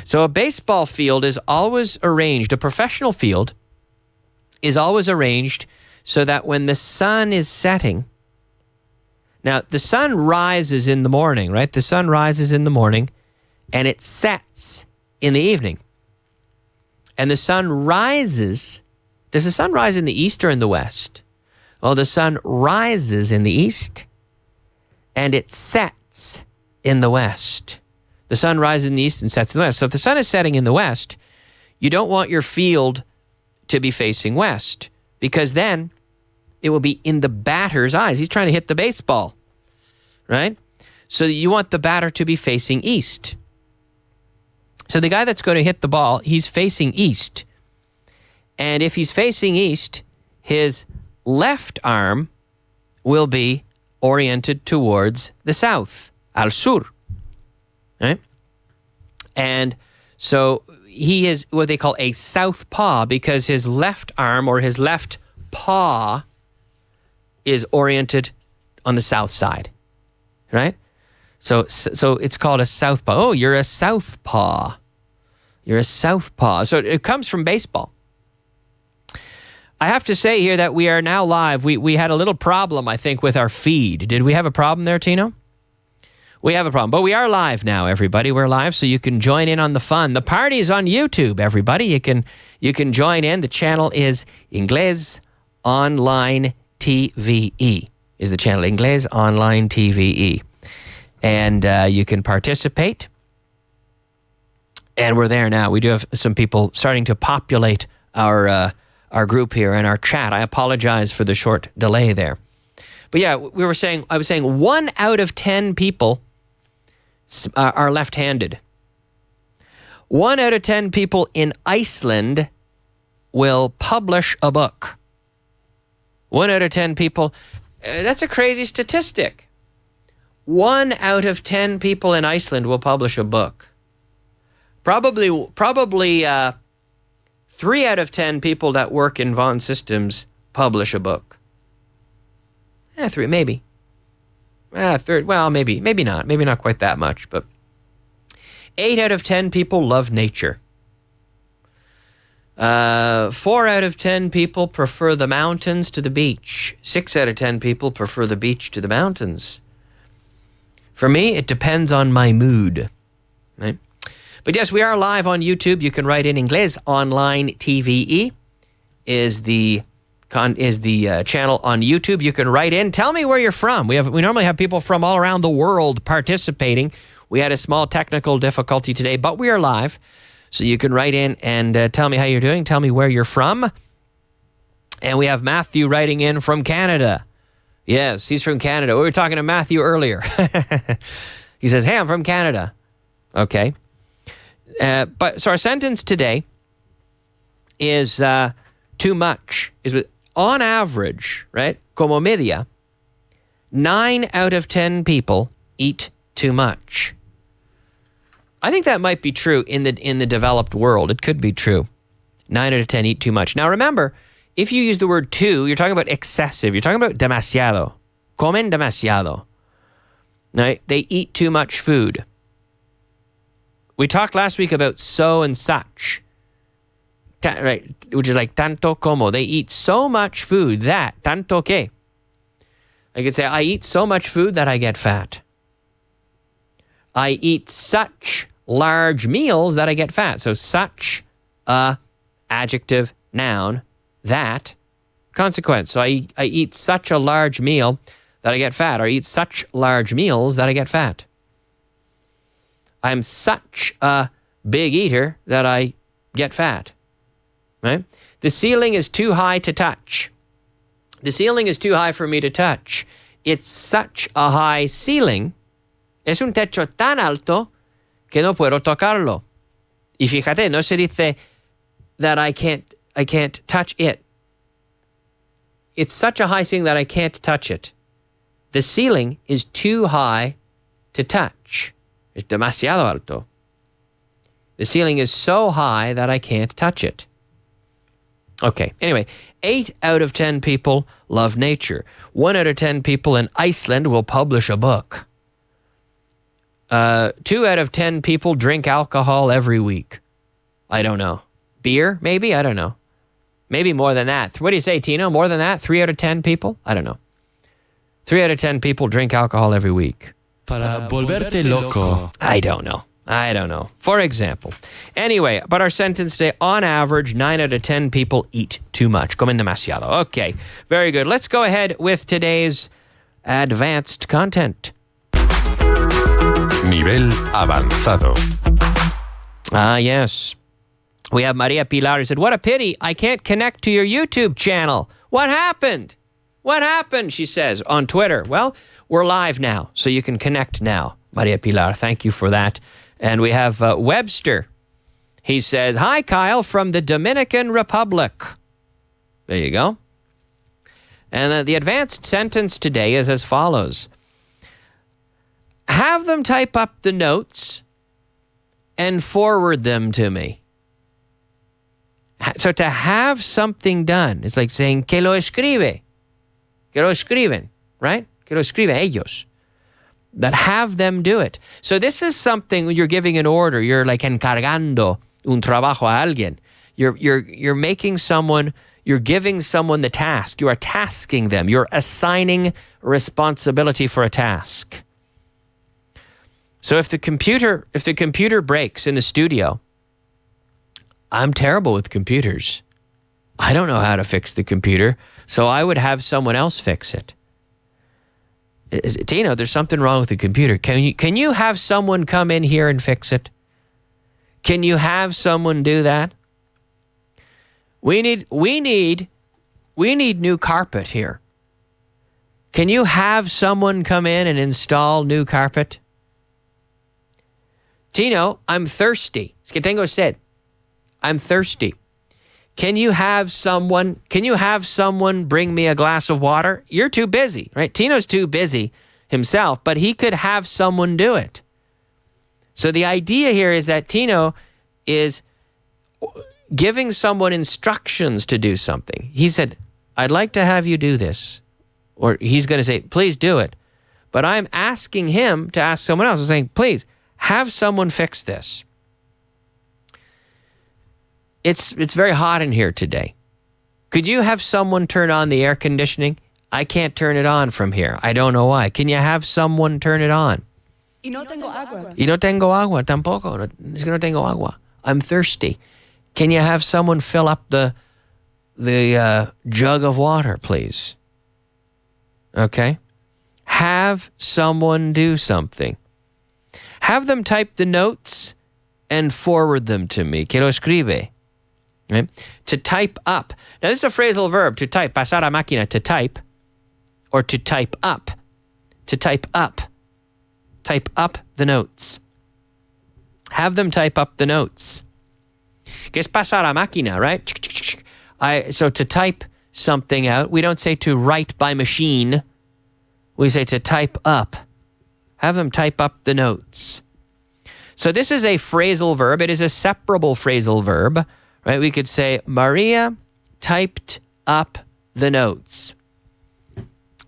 So a baseball field is always arranged, a professional field is always arranged so that when the sun is setting, now the sun rises in the morning, right? The sun rises in the morning and it sets in the evening. And the sun rises. Does the sun rise in the east or in the west? Well, the sun rises in the east and it sets in the west. The sun rises in the east and sets in the west. So if the sun is setting in the west, you don't want your field to be facing west, because then it will be in the batter's eyes. He's trying to hit the baseball, right? So you want the batter to be facing east. So the guy that's going to hit the ball, he's facing east. And if he's facing east, his left arm will be oriented towards the south, al sur. Right? And so he is what they call a southpaw, because his left arm or his left paw is oriented on the south side. Right? So it's called a southpaw. Oh, you're a southpaw. You're a southpaw. So it comes from baseball. I have to say here that we are now live. We had a little problem, I think, with our feed. Did we have a problem there, Tino? We have a problem, but we are live now, everybody. We're live, so you can join in on the fun. The party's on YouTube, everybody. You can join in. The channel is Inglés Online TVE. Is the channel Inglés Online TVE, and you can participate. And we're there now. We do have some people starting to populate our group here and our chat. I apologize for the short delay there, but yeah, I was saying 1 out of 10 people are left-handed. 1 out of 10 people in Iceland will publish a book. 1 out of 10 people, that's a crazy statistic. 1 out of 10 people in Iceland will publish a book. Probably 3 out of 10 people that work in Vaughan Systems publish a book. 3, maybe. Third, well, maybe not. Maybe not quite that much, but 8 out of 10 people love nature. 4 out of 10 people prefer the mountains to the beach. 6 out of 10 people prefer the beach to the mountains. For me, it depends on my mood, right? But yes, we are live on YouTube. You can write in Inglés Online TVE is the channel on YouTube. You can write in. Tell me where you're from. We normally have people from all around the world participating. We had a small technical difficulty today, but we are live. So you can write in and tell me how you're doing. Tell me where you're from. And we have Matthew writing in from Canada. Yes, he's from Canada. We were talking to Matthew earlier. He says, hey, I'm from Canada. Okay. So our sentence today is too much. On average, right? Como media, 9 out of 10 people eat too much. I think that might be true in the developed world. It could be true. 9 out of 10 eat too much. Now remember, if you use the word too, you're talking about excessive. You're talking about demasiado. Comen demasiado. Right? They eat too much food. We talked last week about so and such. Right, which is like tanto como. They eat so much food that, tanto que. I could say, I eat so much food that I get fat. I eat such large meals that I get fat. So such, adjective, noun, that, consequence. So I eat such a large meal that I get fat. Or I eat such large meals that I get fat. I'm such a big eater that I get fat. Right? The ceiling is too high to touch. The ceiling is too high for me to touch. It's such a high ceiling. Es un techo tan alto que no puedo tocarlo. Y fíjate, no se dice that I can't touch it. It's such a high ceiling that I can't touch it. The ceiling is too high to touch. Es demasiado alto. The ceiling is so high that I can't touch it. Okay, anyway, 8 out of 10 people love nature. 1 out of 10 people in Iceland will publish a book. 2 out of 10 people drink alcohol every week. I don't know. Beer, maybe? I don't know. Maybe more than that. What do you say, Tino? More than that? 3 out of 10 people? I don't know. 3 out of 10 people drink alcohol every week. Para volverte loco. I don't know. For example. Anyway, but our sentence today, on average, 9 out of 10 people eat too much. Comen demasiado. Okay, very good. Let's go ahead with today's advanced content. Nivel avanzado. Yes. We have Maria Pilar who said, what a pity, I can't connect to your YouTube channel. What happened? What happened, she says, on Twitter. Well, we're live now, so you can connect now. Maria Pilar, thank you for that. And we have Webster. He says, hi, Kyle, from the Dominican Republic. There you go. And the advanced sentence today is as follows. Have them type up the notes and forward them to me. So to have something done, it's like saying, que lo escribe. Que lo escriben, right? Que lo escriben ellos. That have them do it. So this is something when you're giving an order. You're like encargando un trabajo a alguien. You're making someone, you're giving someone the task. You are tasking them. You're assigning responsibility for a task. So if the computer breaks in the studio, I'm terrible with computers. I don't know how to fix the computer, so I would have someone else fix it. Tino, there's something wrong with the computer. Can you have someone come in here and fix it? Can you have someone do that? We need new carpet here. Can you have someone come in and install new carpet? Tino, I'm thirsty. Es que tengo sed. I'm thirsty. Can you have someone bring me a glass of water? You're too busy, right? Tino's too busy himself, but he could have someone do it. So the idea here is that Tino is giving someone instructions to do something. He said, I'd like to have you do this. Or he's going to say, please do it. But I'm asking him to ask someone else. I'm saying, please, have someone fix this. It's very hot in here today. Could you have someone turn on the air conditioning? I can't turn it on from here. I don't know why. Can you have someone turn it on? Y no tengo agua. Y no tengo agua tampoco. Es que no tengo agua. I'm thirsty. Can you have someone fill up the jug of water, please? Okay? Have someone do something. Have them type the notes and forward them to me. Que lo escribe. Right? To type up. Now, this is a phrasal verb, to type. Pasar a máquina, to type. Or to type up. To type up. Type up the notes. Have them type up the notes. Que es pasar a máquina, right? So to type something out, we don't say to write by machine. We say to type up. Have them type up the notes. So this is a phrasal verb. It is a separable phrasal verb. Right? We could say, Maria typed up the notes.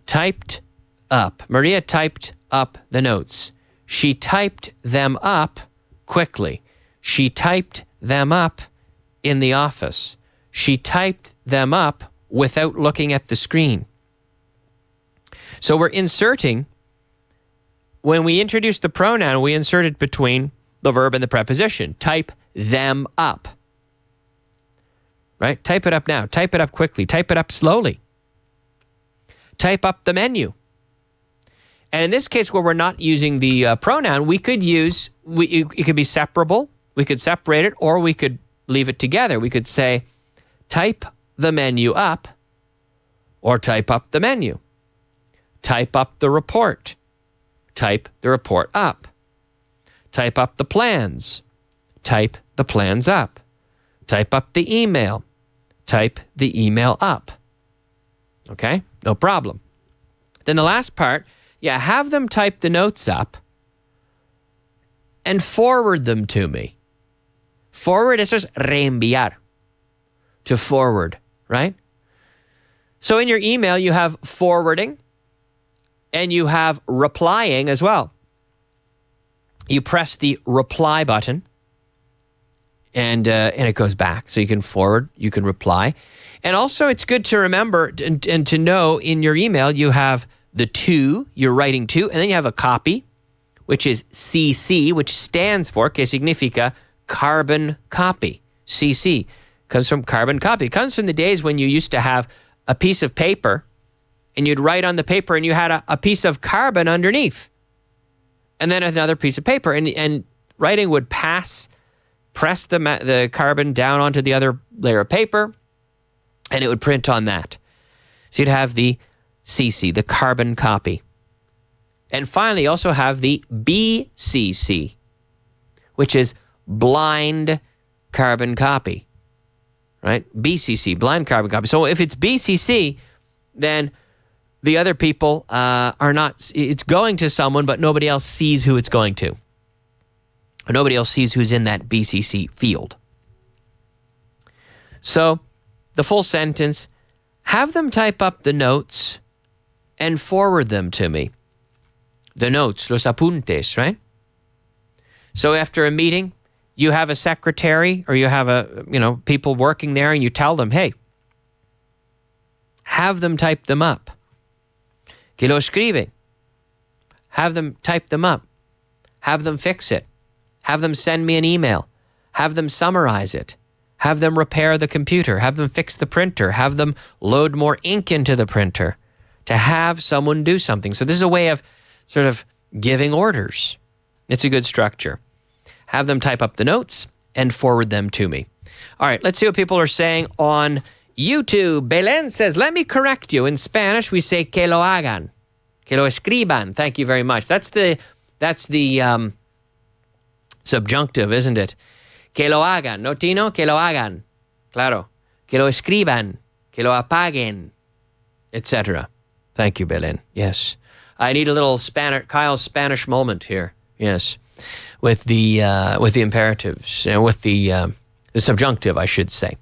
Typed up. Maria typed up the notes. She typed them up quickly. She typed them up in the office. She typed them up without looking at the screen. So we're inserting, when we introduce the pronoun, we insert it between the verb and the preposition. Type them up. Right? Type it up now. Type it up quickly. Type it up slowly. Type up the menu. And in this case, where we're not using the pronoun, we could use, it could be separable. We could separate it, or we could leave it together. We could say, type the menu up, or type up the menu. Type up the report. Type the report up. Type up the plans. Type the plans up. Type up the email. Type the email up. Okay? No problem. Then the last part, have them type the notes up and forward them to me. Forward, eso es reenviar. To forward, right? So in your email, you have forwarding and you have replying as well. you press the reply button, and it goes back. So you can forward, you can reply. And also, it's good to remember and to know in your email, you have the to, you're writing to, and then you have a copy, which is CC, which stands for, que significa carbon copy. CC comes from carbon copy. It comes from the days when you used to have a piece of paper, and you'd write on the paper, and you had a piece of carbon underneath, and then another piece of paper, and writing would press the carbon down onto the other layer of paper, and it would print on that. So you'd have the CC, the carbon copy. And finally, you also have the BCC, which is blind carbon copy, right? BCC, blind carbon copy. So if it's BCC, then the other people are not, it's going to someone, but nobody else sees who it's going to. Or nobody else sees who's in that BCC field. So the full sentence, have them type up the notes and forward them to me. The notes, los apuntes, right? So after a meeting, you have a secretary or you have people working there, and you tell them, hey, have them type them up. Que lo escribe. Have them type them up. Have them fix it. Have them send me an email. Have them summarize it. Have them repair the computer. Have them fix the printer. Have them load more ink into the printer. To have someone do something. So this is a way of sort of giving orders. It's a good structure. Have them type up the notes and forward them to me. All right, let's see what people are saying on YouTube. Belen says, let me correct you. In Spanish, we say que lo hagan. Que lo escriban. Thank you very much. That's the subjunctive, isn't it? Que lo hagan. No, Tino? Que lo hagan. Claro. Que lo escriban. Que lo apaguen. Etc. Thank you, Belen. Yes. I need a little Kyle's Spanish moment here. Yes. With the imperatives and with the subjunctive, I should say.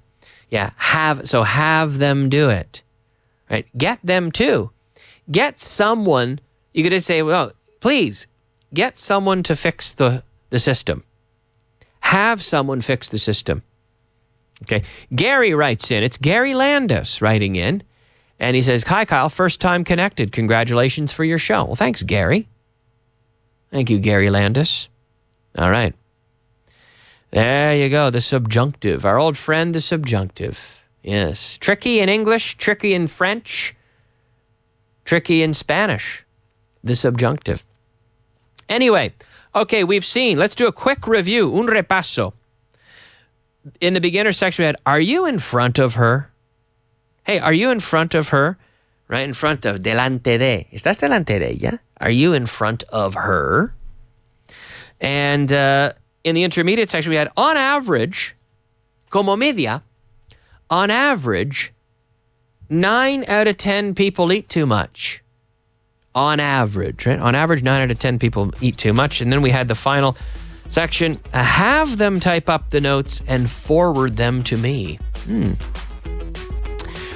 Yeah. Have them do it. Right? Get them to. Get someone. You could just say, well, please get someone to fix the system. Have someone fix the system. Okay. Gary writes in. It's Gary Landis writing in. And he says, hi, Kyle, first time connected. Congratulations for your show. Well, thanks, Gary. Thank you, Gary Landis. All right. There you go, the subjunctive. Our old friend, the subjunctive. Yes. Tricky in English, tricky in French, tricky in Spanish. The subjunctive. Anyway, okay, we've seen. Let's do a quick review, un repaso. In the beginner section, we had, are you in front of her? Hey, are you in front of her? Right in front of, delante de. ¿Estás delante de ella? Are you in front of her? And in the intermediate section, we had, on average, como media, on average, 9 out of 10 people eat too much. On average, right? On average, 9 out of 10 people eat too much. And then we had the final section, have them type up the notes and forward them to me.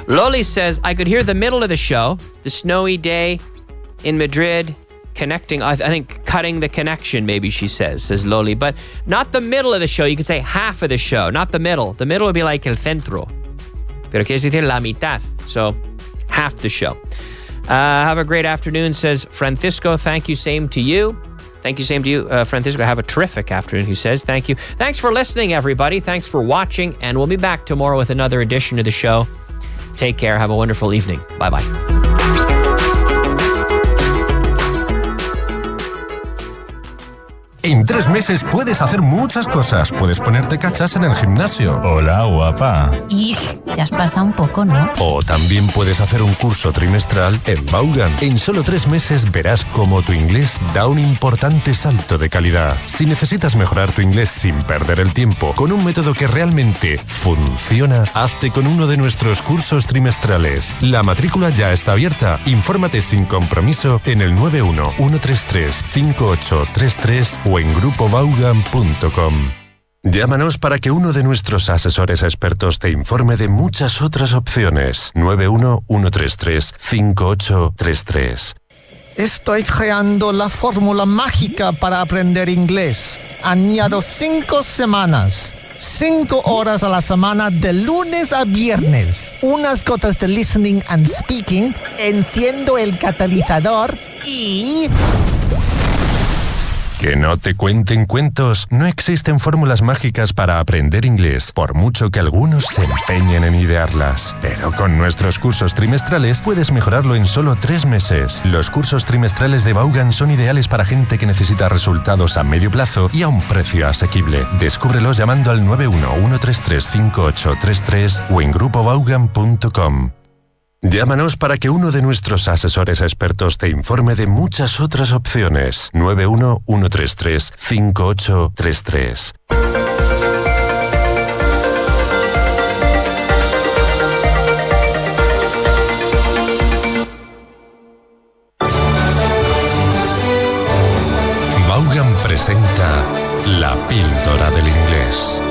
Loli says, I could hear the middle of the show, the snowy day in Madrid, connecting, I think cutting the connection, maybe she says Loli, but not the middle of the show. You can say half of the show, not the middle. The middle would be like el centro. Pero quieres decir la mitad. So half the show. Have a great afternoon, says Francisco. Thank you, same to you. Thank you, same to you, Francisco. Have a terrific afternoon, he says. Thank you. Thanks for listening, everybody. Thanks for watching, and we'll be back tomorrow with another edition of the show. Take care. Have a wonderful evening. Bye-bye. En 3 meses puedes hacer muchas cosas. Puedes ponerte cachas en el gimnasio. Hola, guapa. Y te has pasado un poco, ¿no? O también puedes hacer un curso trimestral en Vaughan. En solo 3 meses verás cómo tu inglés da un importante salto de calidad. Si necesitas mejorar tu inglés sin perder el tiempo, con un método que realmente funciona, hazte con uno de nuestros cursos trimestrales. La matrícula ya está abierta. Infórmate sin compromiso en el 91-133-5833 o en grupovaughan.com. Llámanos para que uno de nuestros asesores expertos te informe de muchas otras opciones. 91-133-5833. Estoy creando la fórmula mágica para aprender inglés. Añado 5 semanas. 5 horas a la semana de lunes a viernes. Unas gotas de listening and speaking. Enciendo el catalizador y... Que no te cuenten cuentos. No existen fórmulas mágicas para aprender inglés, por mucho que algunos se empeñen en idearlas. Pero con nuestros cursos trimestrales puedes mejorarlo en solo 3 meses. Los cursos trimestrales de Vaughan son ideales para gente que necesita resultados a medio plazo y a un precio asequible. Descúbrelos llamando al 911335833 o en grupovaughan.com. Llámanos para que uno de nuestros asesores expertos te informe de muchas otras opciones. 911335833. Vaughan presenta la píldora del inglés.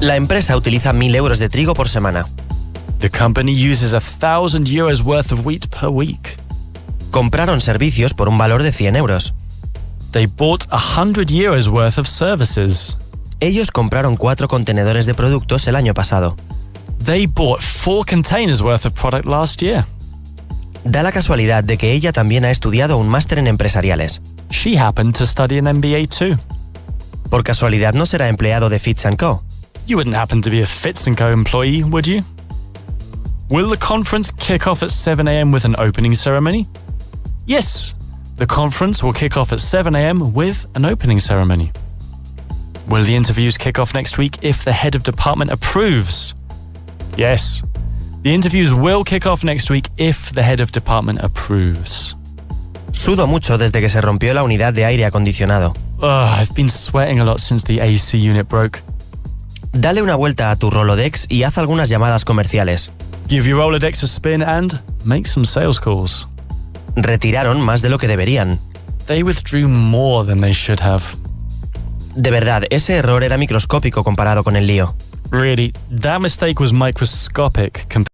La empresa utiliza 1.000 euros de trigo por semana. The company uses 1,000 euros worth of wheat per week. Compraron servicios por un valor de 100 euros. They bought 100 euros worth of services. Ellos compraron 4 contenedores de productos el año pasado. They bought 4 containers worth of product last year. Da la casualidad de que ella también ha estudiado un máster en empresariales. She happened to study an MBA too. Por casualidad no será empleado de Fitz & Co. You wouldn't happen to be a Fitz & Co employee, would you? Will the conference kick off at 7 a.m. with an opening ceremony? Yes, the conference will kick off at 7 a.m. with an opening ceremony. Will the interviews kick off next week if the head of department approves? Yes, the interviews will kick off next week if the head of department approves. Sudo mucho desde que se rompió la unidad de aire acondicionado. I've been sweating a lot since the AC unit broke. Dale una vuelta a tu Rolodex y haz algunas llamadas comerciales. Give your Rolodex a spin and make some sales calls. Retiraron más de lo que deberían. They withdrew more than they should have. De verdad, ese error era microscópico comparado con el lío. Really, that mistake was microscopic compared